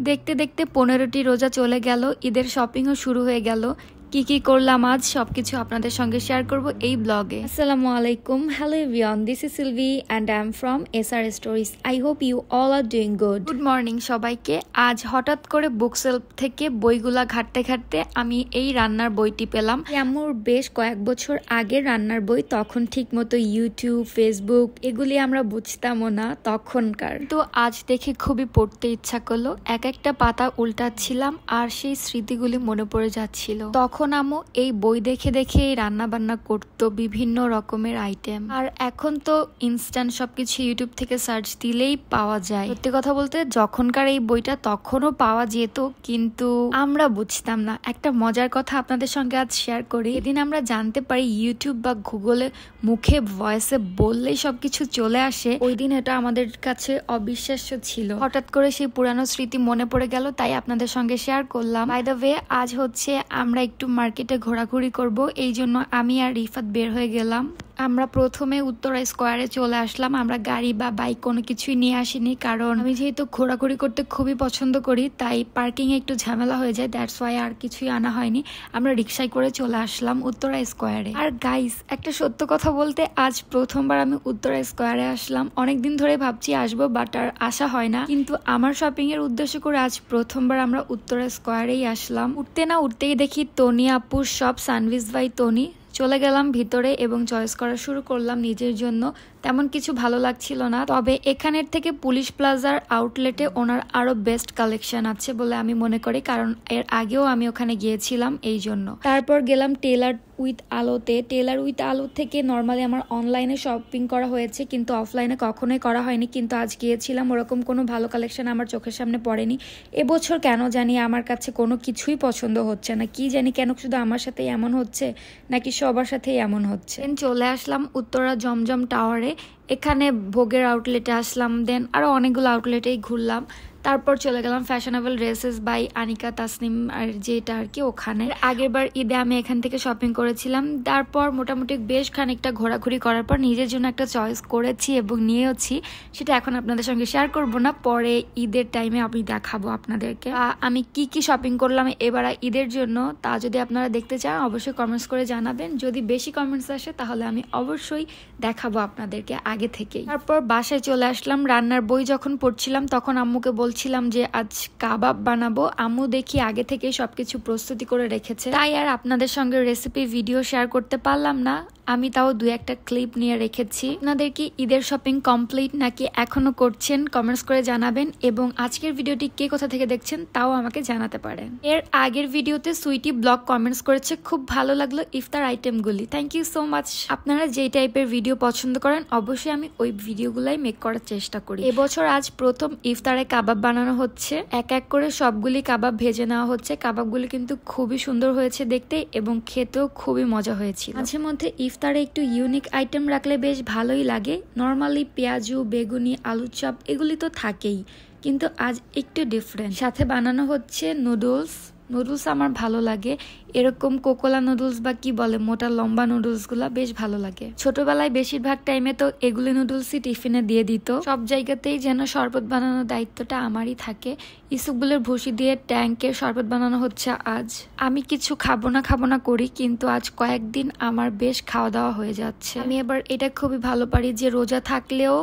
দেখতে দেখতে 15টি রোজা চলে গেল, ঈদের শপিংও শুরু হয়ে গেল। কি করলাম আজ সবকিছু আপনাদের সঙ্গে শেয়ার করব এই ব্লগে। আসসালামু আলাইকুম, hello everyone, this is Silvi and I am from SR stories. I hope you all are doing good. Good morning সবাইকে। আজ হঠাৎ করে বুকসেলফ থেকে বইগুলা ঘাটতে ঘাটতে আমি এই রান্নার বইটি পেলাম। আম্মুর বেশ কয়েক বছর আগের রান্নার বই, তখন ঠিক মতো ইউটিউব, ফেসবুক এগুলি আমরা বুঝতামও না তখনকার। তো আজ দেখে খুবই পড়তে ইচ্ছা করলো। এক একটা পাতা উল্টাচ্ছিলাম আর সেই স্মৃতিগুলি মনে পড়ে যাচ্ছিল। তখন আম্মু এই বই দেখে দেখে রান্না বান্না করতো, বিভিন্ন রকমের আইটেম। আর এখন তো ইনস্ট্যান্ট সবকিছু ইউটিউব থেকে সার্চ দিলেই পাওয়া যায়। সত্যি কথা বলতে যখনকার এই বইটা তখনও পাওয়া যেত, কিন্তু আমরা বুঝতাম না। একটা মজার কথা আপনাদের সঙ্গে আজ শেয়ার করি। এদিন আমরা জানতে পারি ইউটিউব বা গুগলে মুখে ভয়েসে বললেই সবকিছু চলে আসে। ওই দিন এটা আমাদের কাছে অবিশ্বাস্য ছিল। হঠাৎ করে সেই পুরানো স্মৃতি মনে পড়ে গেল, তাই আপনাদের সঙ্গে শেয়ার করলাম। বাই দ্য ওয়ে, আজ হচ্ছে আমরা একটু মার্কেটে ঘোরাঘুরি করব, এই জন্য আমি আর রিফাত বের হয়ে গেলাম। আমরা প্রথমে উত্তরা স্কোয়ারে চলে আসলাম। আমরা গাড়ি বা বাইক কোনো কিছুই নিয়ে আসিনি, কারণ আমি যেহেতু ঘোরাঘুরি করতে খুবই পছন্দ করি, তাই পার্কিং এ একটু ঝামেলা হয়ে যায়। দ্যাটস ওয়াই আর কিছুই আনা হয়নি। আমরা রিক্সায় করে চলে আসলাম উত্তরা স্কোয়ারে। আর গাইস, একটা সত্য কথা বলতে, আজ প্রথমবার আমি উত্তরা স্কোয়ারে আসলাম। অনেকদিন ধরে ভাবছি আসবো, বাট আর আসা হয় না। কিন্তু আমার শপিং এর উদ্দেশ্য করে আজ প্রথমবার আমরা উত্তরা স্কোয়ারেই আসলাম। উঠতে না উঠতেই দেখি তনি আপুর শপ, সানভিজ বাই তনি। চলে গেলাম ভিতরে এবং চয়েস করা শুরু করলাম নিজের জন্য। তেমন কিছু ভালো লাগছিল না, তবে এখানের থেকে পুলিশ প্লাজার আউটলেটে ওনার আরো বেস্ট কালেকশন আছে বলে আমি মনে করি, কারণ এর আগেও আমি ওখানে গিয়েছিলাম এই জন্য। তারপর গেলাম টেলার উইথ আলোতে। টেলার উইথ আলো থেকে নর্মালি আমার অনলাইনে শপিং করা হয়েছে, কিন্তু অফলাইনে কখনোই করা হয়নি। কিন্তু আজ গিয়েছিলাম, ওরকম কোনো ভালো কালেকশন আমার চোখের সামনে পড়েনি। এবছর কেন জানি আমার কাছে কোনো কিছুই পছন্দ হচ্ছে না। কি জানি কেন শুধু আমার সাথে এমন হচ্ছে, নাকি সবার সাথেই এমন হচ্ছে। চলে আসলাম উত্তরা জমজম টাওয়ারে। এখানে ভোগের আউটলেটে আসলাম, দেন আরো অনেকগুলো আউটলেটেই ঘুরলাম। তারপর চলে গেলাম fashionable dresses by Anika Tasnim, আর যেটা আর কি ওখানে। আগের বার ঈদে আমি এখান থেকে শপিং করেছিলাম। তারপর মোটামুটি বেশ খানিকটা ঘোরাঘুরি করার পর নিজের জন্য একটা চয়েস করেছি এবং নিয়েওছি। সেটা এখন আপনাদের সঙ্গে শেয়ার করব না, পরে ঈদের টাইমে আমি দেখাবো আপনাদেরকে আমি কি শপিং করলাম এবার ঈদের জন্য। তা যদি আপনারা দেখতে চান অবশ্যই কমেন্টস করে জানাবেন। যদি বেশি কমেন্টস আসে তাহলে আমি অবশ্যই দেখাবো আপনাদেরকে আগে থেকেই। তারপর বাসায় চলে আসলাম। রান্নার বই যখন পড়ছিলাম তখন আম্মুকে বলছিলাম যে আজ কাবাব বানাবো। আম্মু দেখি আগে থেকে সবকিছু প্রস্তুতি করে রেখেছে, তাই আর আপনাদের সঙ্গে রেসিপি ভিডিও শেয়ার করতে পারলাম না। আমি তাও দু একটা ক্লিপ নিয়ে রেখেছি। আপনাদের কি ঈদের শপিং কমপ্লিট নাকি এখনো করছেন কমেন্টস করে জানাবেন, এবং আজকের ভিডিওটি কে কোথা থেকে দেখছেন তাও আমাকে জানাতে পারেন। এর আগের ভিডিওতে সুইটি ব্লগ কমেন্টস করেছে, খুব ভালো লাগলো ইফতার আইটেমগুলি। Thank you so much. আপনারা যেই টাইপের ভিডিও পছন্দ করেন অবশ্যই আমি ওই ভিডিওগুলাই মেক করার চেষ্টা করি। এবছর আজ প্রথম ইফতারে কাবাব বানানো হচ্ছে। এক এক করে সবগুলি কাবাব ভেজে নেওয়া হচ্ছে। কাবাবগুলি কিন্তু খুবই সুন্দর হয়েছে দেখতে এবং খেতেও খুবই মজা হয়েছিল। মাঝে মধ্যে ইফতারে একটু ইউনিক আইটেম রাখলে বেশ ভালোই লাগে। নর্মালি পেঁয়াজু, বেগুনি, আলুর চপ এগুলি তো থাকেই, কিন্তু আজ একটু ডিফারেন্ট। সাথে বানানো হচ্ছে নুডলস। নুডলস আমার ভালো লাগে, এরকম কোকোলা নুডলস বা কি বলে মোটা লম্বা নুডলস গুলা বেশ ভালো লাগে। ছোটবেলায় বেশিরভাগ টাইমে তো এগুলি নুডলসই টিফিনে দিয়ে দিত। সব জায়গাতেই যেন শরবত বানানোর দায়িত্বটা আমারই থাকে। ইসুকগুলের ভুসি দিয়ে ট্যাঙ্কের শরবত বানানো হচ্ছে আজ। আমি কিছু খাবো না করি, কিন্তু আজ কয়েকদিন আমার বেশ খাওয়া দাওয়া হয়ে যাচ্ছে। আমি এবার এটা খুবই ভালো পারি যে রোজা থাকলেও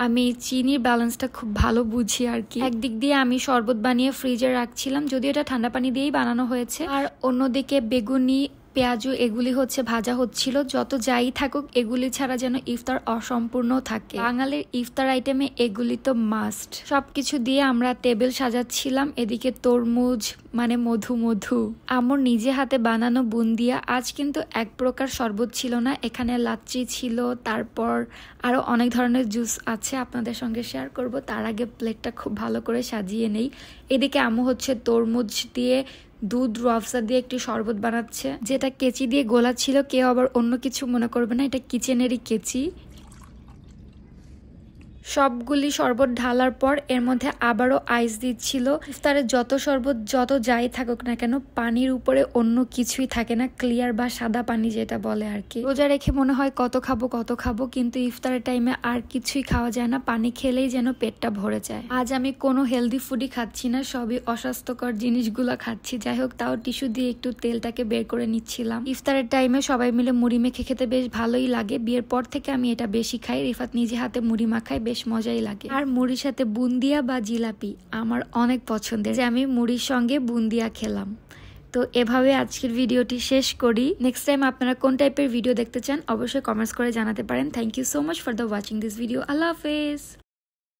আমি চিনির ব্যালেন্সটা খুব ভালো বুঝি আর কি। একদিক দিয়ে আমি শরবত বানিয়ে ফ্রিজে রাখছিলাম, যদিও এটা ঠান্ডা পানি দিয়েই বানানো হয়েছে। আর অন্যদিকে বেগুনি, পেঁয়াজু এগুলি হচ্ছে ভাজা হচ্ছিল। যত যাই থাকুক এগুলি ছাড়া যেন ইফতার অসম্পূর্ণ থাকে। বাঙালির ইফতার আইটেমে এগুলি তো মাস্ট। সবকিছু দিয়ে আমরা টেবিল সাজাচ্ছিলাম। এদিকে তরমুজ মানে মধু আমার নিজে হাতে বানানো বুন্দিয়া। আজ কিন্তু এক প্রকার শরবত ছিল না, এখানে লাচ্ছি ছিল, তারপর আরো অনেক ধরনের জুস আছে, আপনাদের সঙ্গে শেয়ার করব। তার আগে প্লেটটা খুব ভালো করে সাজিয়ে নেই। এদিকে আম্মু হচ্ছে তরমুজ দিয়ে দুধ রুয়াফজা দিয়ে একটি শরবত বানাচ্ছে, যেটা কেচি দিয়ে গোলা ছিল। কেউ আবার অন্য কিছু মনে করবে না, এটা কিচেনেরই কেচি। সবগুলি শরবত ঢালার পর এর মধ্যে আবারও আইস দিচ্ছিল। ইফতারে যত শরবত যত যাই থাকুক না কেন, পানির উপরে অন্য কিছুই থাকে না, ক্লিয়ার বা সাদা পানি যেটা বলে আর কি। রোজা রেখে মনে হয় কত খাবো, কিন্তু ইফতারের টাইমে আর কিছুই খাওয়া যায় না, পানি খেলেই যেন পেটটা ভরে যায়। আজ আমি কোনো হেলদি ফুডই খাচ্ছি না, সবই অস্বাস্থ্যকর জিনিসগুলো খাচ্ছি। যাই হোক, তাও টিস্যু দিয়ে একটু তেলটাকে বের করে নিচ্ছিলাম। ইফতারের টাইমে সবাই মিলে মুড়ি মেখে খেতে বেশ ভালোই লাগে। বিয়ের পর থেকে আমি এটা বেশি খাই। রিফাত নিজে হাতে মুড়ি মাখায়, বেশ মজাই লাগে। আর মুড়ির সাথে বুন্দিয়া বা জিলাপি আমার অনেক পছন্দের, যে আমি মুড়ির সঙ্গে বুন্দিয়া খেলাম। তো এভাবে আজকের ভিডিওটি শেষ করি। নেক্সট টাইম আপনারা কোন টাইপের ভিডিও দেখতে চান অবশ্যই কমেন্টস করে জানাতে পারেন। Thank you so much for the watching this video. আল্লাহ হাফেজ।